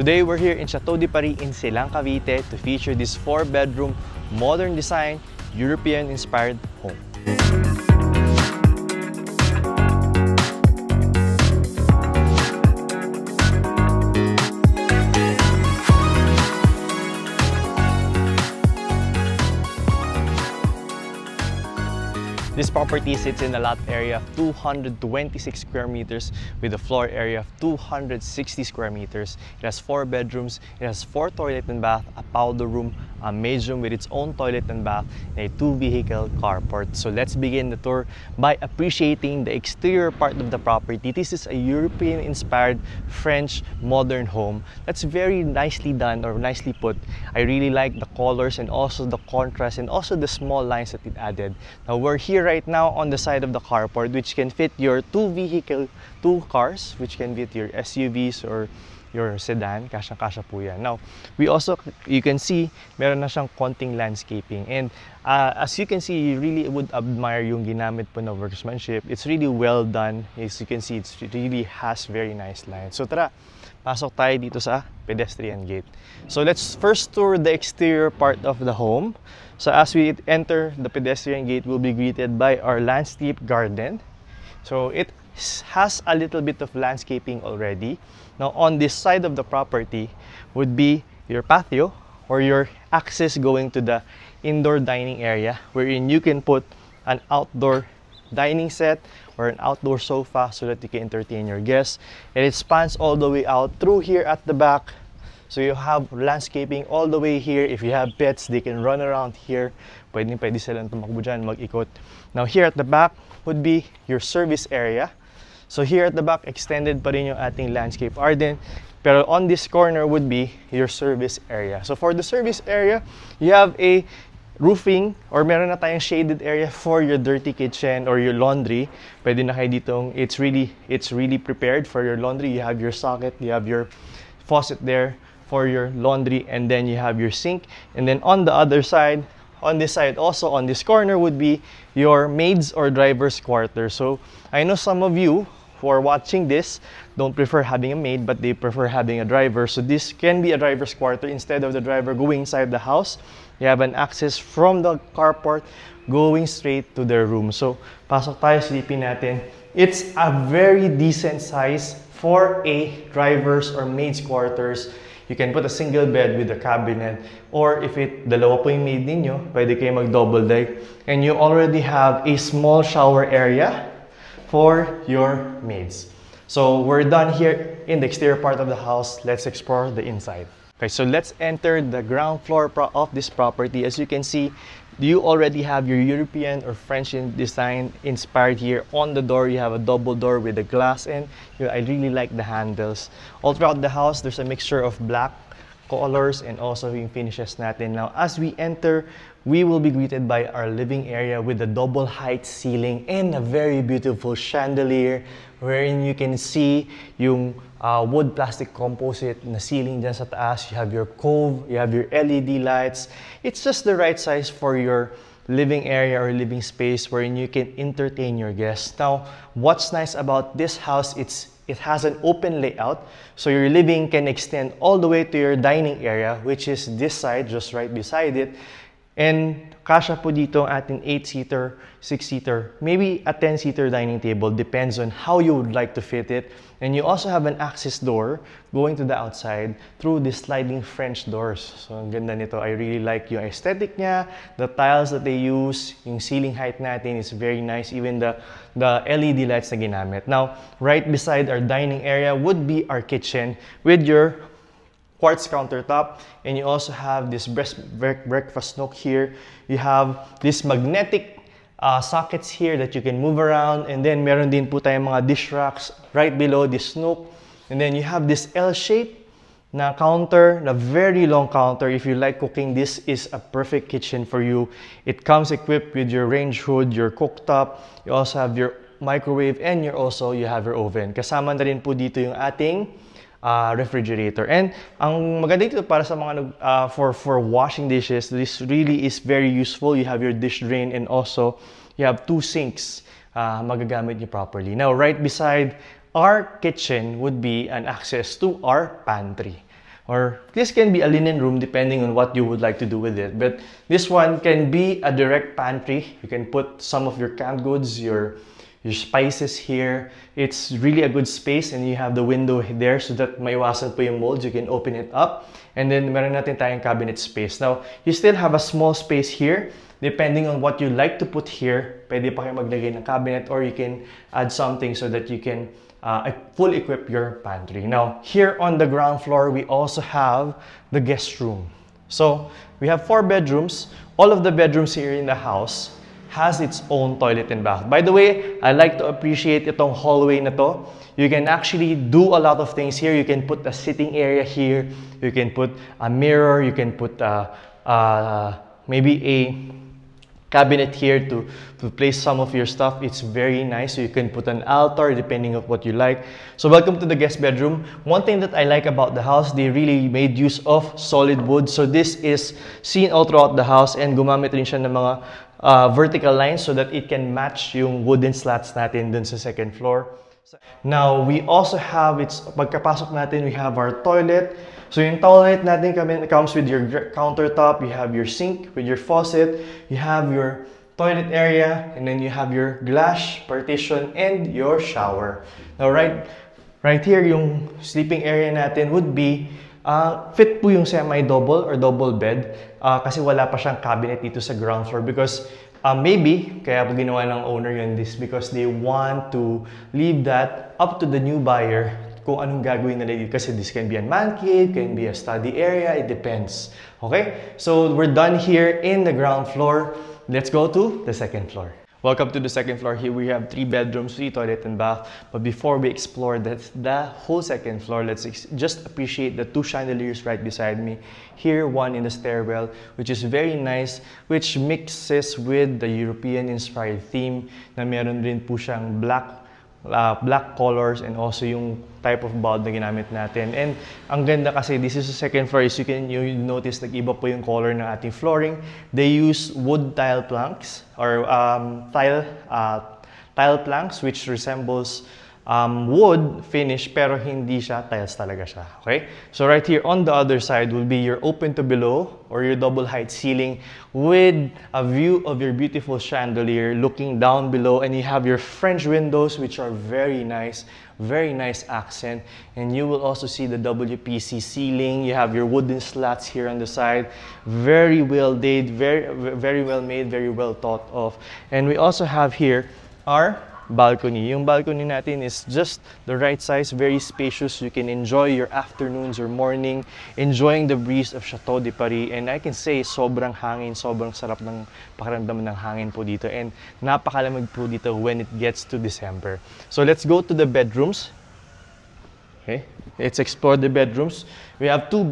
Today we're here in Chateau de Paris in Silang, Cavite to feature this 4-bedroom, modern design, European-inspired home. This property sits in a lot area of 226 square meters with a floor area of 260 square meters. It has 4 bedrooms, it has 4 toilet and bath, a powder room, a maid room with its own toilet and bath, and a 2-vehicle carport. So let's begin the tour by appreciating the exterior part of the property. This is a European-inspired French modern home that's very nicely done or nicely put. I really like the colors and also the contrast and also the small lines that it added. Now we're here right now on the side of the carport, which can fit your 2 cars, which can fit your SUVs or your sedan. Kasya-kasya po yan. Now, we also, you can see, meron na siyang konting landscaping. And as you can see, you really would admire yung ginamit po na workmanship. It's really well done. As you can see, it really has very nice lines. So tara, pasok tayo dito sa pedestrian gate. So let's first tour the exterior part of the home. So as we enter the pedestrian gate, we'll be greeted by our landscape garden. So it has a little bit of landscaping already. Now on this side of the property would be your patio or your access going to the indoor dining area, wherein you can put an outdoor dining set or an outdoor sofa so that you can entertain your guests. And it spans all the way out through here at the back. So you have landscaping all the way here. If you have pets, they can run around here. Pwede silang tumakbo dyan, mag-ikot. Now here at the back would be your service area. So here at the back, extended pa rin yung ating landscape garden. Pero on this corner would be your service area. So for the service area, you have a roofing or meron na tayong shaded area for your dirty kitchen or your laundry. Pwede na kayo ditong, it's really prepared for your laundry. You have your socket, you have your faucet there for your laundry, and then you have your sink. And then on the other side, on this side also, on this corner would be your maids or driver's quarter. So I know some of you who are watching this don't prefer having a maid, but they prefer having a driver. So this can be a driver's quarter. Instead of the driver going inside the house, you have an access from the carport going straight to their room. So pasok tayo, silipin natin. It's a very decent size for a driver's or maid's quarters. You can put a single bed with a cabinet, or if dalawa po yung maid ninyo, pwede kayo mag-double deck. And you already have a small shower area for your maids. So we're done here in the exterior part of the house. Let's explore the inside. Okay, so let's enter the ground floor of this property. As you can see, you already have your European or French design inspired here. On the door, you have a double door with a glass, and I really like the handles. All throughout the house, there's a mixture of black colors and also yung finishes natin. Now, as we enter, we will be greeted by our living area with a double height ceiling and a very beautiful chandelier wherein you can see yung wood plastic composite na ceiling dyan sa taas. You have your cove, you have your LED lights. It's just the right size for your living area or living space wherein you can entertain your guests. Now, what's nice about this house, it has an open layout, so your living can extend all the way to your dining area, which is this side, just right beside it. And kasya po dito ang ating 8-seater, 6-seater, maybe a 10-seater dining table, depends on how you would like to fit it. And you also have an access door going to the outside through the sliding French doors. So ang ganda nito. I really like yung aesthetic niya, the tiles that they use, yung ceiling height natin is very nice, even the LED lights na ginamit. Now, right beside our dining area would be our kitchen with your quartz countertop, and you also have this breakfast nook here. You have this magnetic sockets here that you can move around, and then meron din po tayong mga dish racks right below this nook. And then you have this L-shape na counter, na very long counter. If you like cooking, this is a perfect kitchen for you. It comes equipped with your range hood, your cooktop. You also have your microwave, and you have your oven. Kasama na rin po dito yung ating refrigerator. And ang maganda dito para sa mga for washing dishes, this really is very useful. You have your dish drain, and also you have 2 sinks magagamit niyo properly. Now, right beside our kitchen would be an access to our pantry. or this can be a linen room depending on what you would like to do with it. But this one can be a direct pantry. You can put some of your canned goods, your spices here. It's really a good space, and you have the window there so that maiwasan po yung molds. You can open it up, and then meron natin tayong cabinet space. Now, you still have a small space here. Depending on what you like to put here, pwede pa kayo maglagay ng cabinet, or you can add something so that you can full equip your pantry. Now, here on the ground floor, we also have the guest room. So, we have 4 bedrooms. All of the bedrooms here in the house has its own toilet and bath. By the way, I like to appreciate itong hallway na to. You can actually do a lot of things here. You can put a sitting area here. You can put a mirror. You can put maybe a cabinet here to place some of your stuff. It's very nice. So you can put an altar depending on what you like. So welcome to the guest bedroom. One thing that I like about the house, they really made use of solid wood. So this is seen all throughout the house, and gumamit rin siya ng mga vertical lines so that it can match yung wooden slats natin dun sa second floor. Now, we also have, pagkapasok natin, we have our toilet. So yung toilet natin comes with your countertop, you have your sink with your faucet, you have your toilet area, and then you have your glass partition and your shower. Now right here, yung sleeping area natin would be fit po yung semi-double or double bed kasi wala pa siyang cabinet dito sa ground floor because maybe kaya po ginawa ng owner yun this because they want to leave that up to the new buyer kung anong gagawin nila dito, kasi this can be a man cave, can be a study area, it depends. Okay? So we're done here in the ground floor. Let's go to the second floor. Welcome to the second floor. Here we have 3 bedrooms, 3 toilet and bath. But before we explore the whole second floor, let's just appreciate the 2 chandeliers right beside me. Here, one in the stairwell, which is very nice, which mixes with the European-inspired theme na meron rin po siyang black colors and also yung type of bulb na ginamit natin. And ang ganda kasi this is the second floor, is you notice nag-iba po yung color ng ating flooring. They use wood tile planks or tile planks which resembles wood finish pero hindi siya tiles talaga siya. Okay? So right here on the other side will be your open to below or your double height ceiling with a view of your beautiful chandelier looking down below, and you have your French windows which are very nice accent, and you will also see the WPC ceiling. You have your wooden slats here on the side, very well made, very well made, very well thought of. And we also have here our balcony. Yung balcony natin is just the right size, very spacious. You can enjoy your afternoons or morning, enjoying the breeze of Chateau de Paris. And I can say, sobrang hangin, sobrang sarap ng pakiramdam ng hangin po dito. And napakalamig po dito when it gets to December. So let's go to the bedrooms. Okay, let's explore the bedrooms. We have 3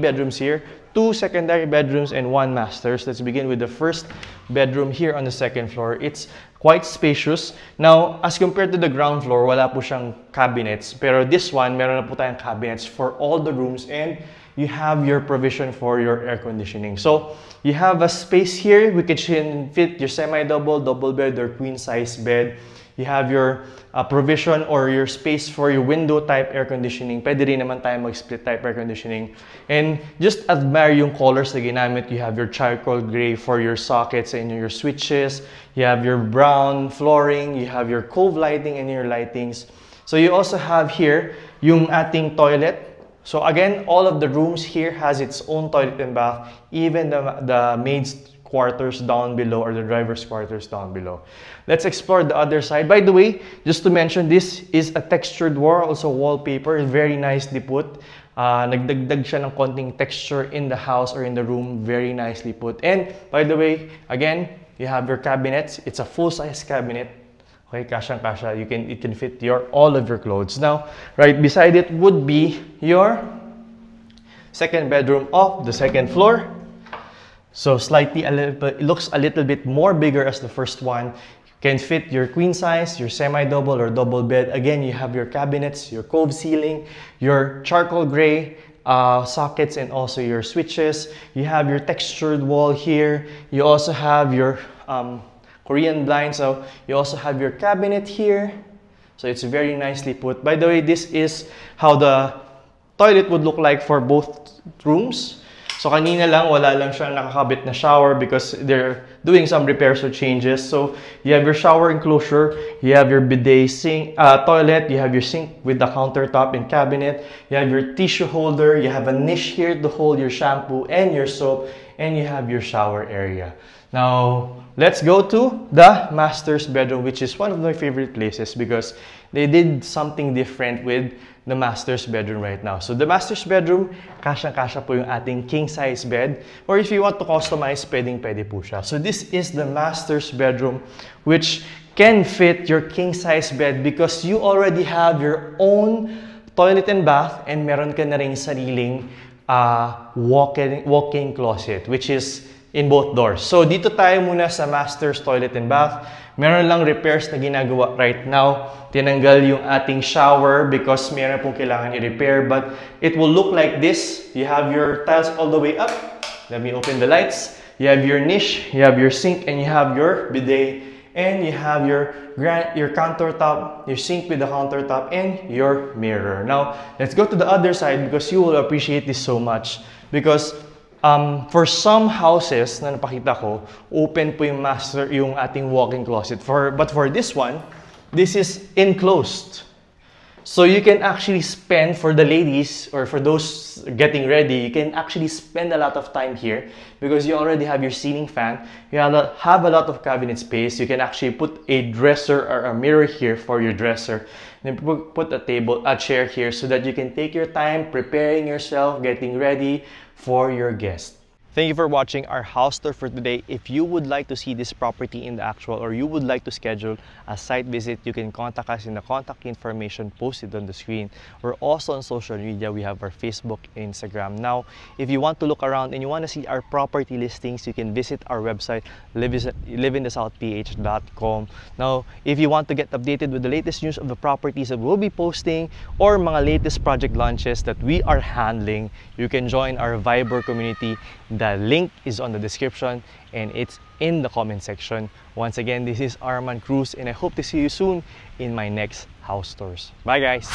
bedrooms here, 2 secondary bedrooms and 1 masters. Let's begin with the first bedroom here on the second floor. It's quite spacious. Now, as compared to the ground floor, wala po siyang cabinets. Pero this one, meron na po tayong cabinets for all the rooms, and you have your provision for your air conditioning. So, you have a space here. We can fit your semi-double, double bed, or queen-size bed. You have your provision or your space for your window type air conditioning. Pwede rin naman tayo mag-split type air conditioning. And just admire yung colors na ginamit. You have your charcoal gray for your sockets and your switches. You have your brown flooring. You have your cove lighting and your lightings. So you also have here yung ating toilet. So again, all of the rooms here has its own toilet and bath. Even the maid's quarters down below or the driver's quarters down below. Let's explore the other side. By the way, just to mention, this is a textured wall, also wallpaper, very nicely put. Nagdagdag siya ng konting texture in the house or in the room, very nicely put. And by the way, again, you have your cabinets. It's a full-size cabinet. Okay, kasyang-kasya. It can fit all of your clothes. Now, right beside it would be your second bedroom of the second floor. So it looks a little bit more bigger as the first one. You can fit your queen size, your semi-double or double bed. Again, you have your cabinets, your cove ceiling, your charcoal gray sockets, and also your switches. You have your textured wall here. You also have your Korean blind. So you also have your cabinet here. So it's very nicely put. By the way, this is how the toilet would look like for both rooms. So kanina lang, wala lang siya nakakabit na shower because they're doing some repairs or changes. So you have your shower enclosure, you have your bidet sink, toilet, you have your sink with the countertop and cabinet, you have your tissue holder, you have a niche here to hold your shampoo and your soap, and you have your shower area. Now, let's go to the master's bedroom, which is one of my favorite places because they did something different with the master's bedroom right now. So the master's bedroom, kasyang-kasya po yung ating king size bed. Or if you want to customize, pwedeng-pwede po siya. So this is the master's bedroom, which can fit your king size bed because you already have your own toilet and bath, and meron ka na ring sariling walk-in closet, which is in both doors. So dito tayo muna sa master's toilet and bath. Meron lang repairs na ginagawa right now. Tinanggal yung ating shower because meron pong kailangan i-repair, but it will look like this. You have your tiles all the way up. Let me open the lights. You have your niche, you have your sink, and you have your bidet, and you have your countertop, your sink with the countertop, and your mirror. Now, let's go to the other side because you will appreciate this so much because for some houses na napakita ko, open po yung ating walk-in closet. But for this one, this is enclosed. So you can actually spend, for the ladies or for those getting ready, you can actually spend a lot of time here because you already have your ceiling fan. You have a lot of cabinet space. You can actually put a dresser or a mirror here for your dresser. Then put a chair here so that you can take your time preparing yourself, getting ready for your guest. Thank you for watching our house tour for today. If you would like to see this property in the actual, or you would like to schedule a site visit, you can contact us in the contact information posted on the screen. We're also on social media. We have our Facebook and Instagram. Now, if you want to look around and you want to see our property listings, you can visit our website, liveinthesouthph.com. Now, if you want to get updated with the latest news of the properties that we'll be posting or mga latest project launches that we are handling, you can join our Viber community. The link is on the description and it's in the comment section. Once again, this is Arman Cruz and I hope to see you soon in my next house tours. Bye guys!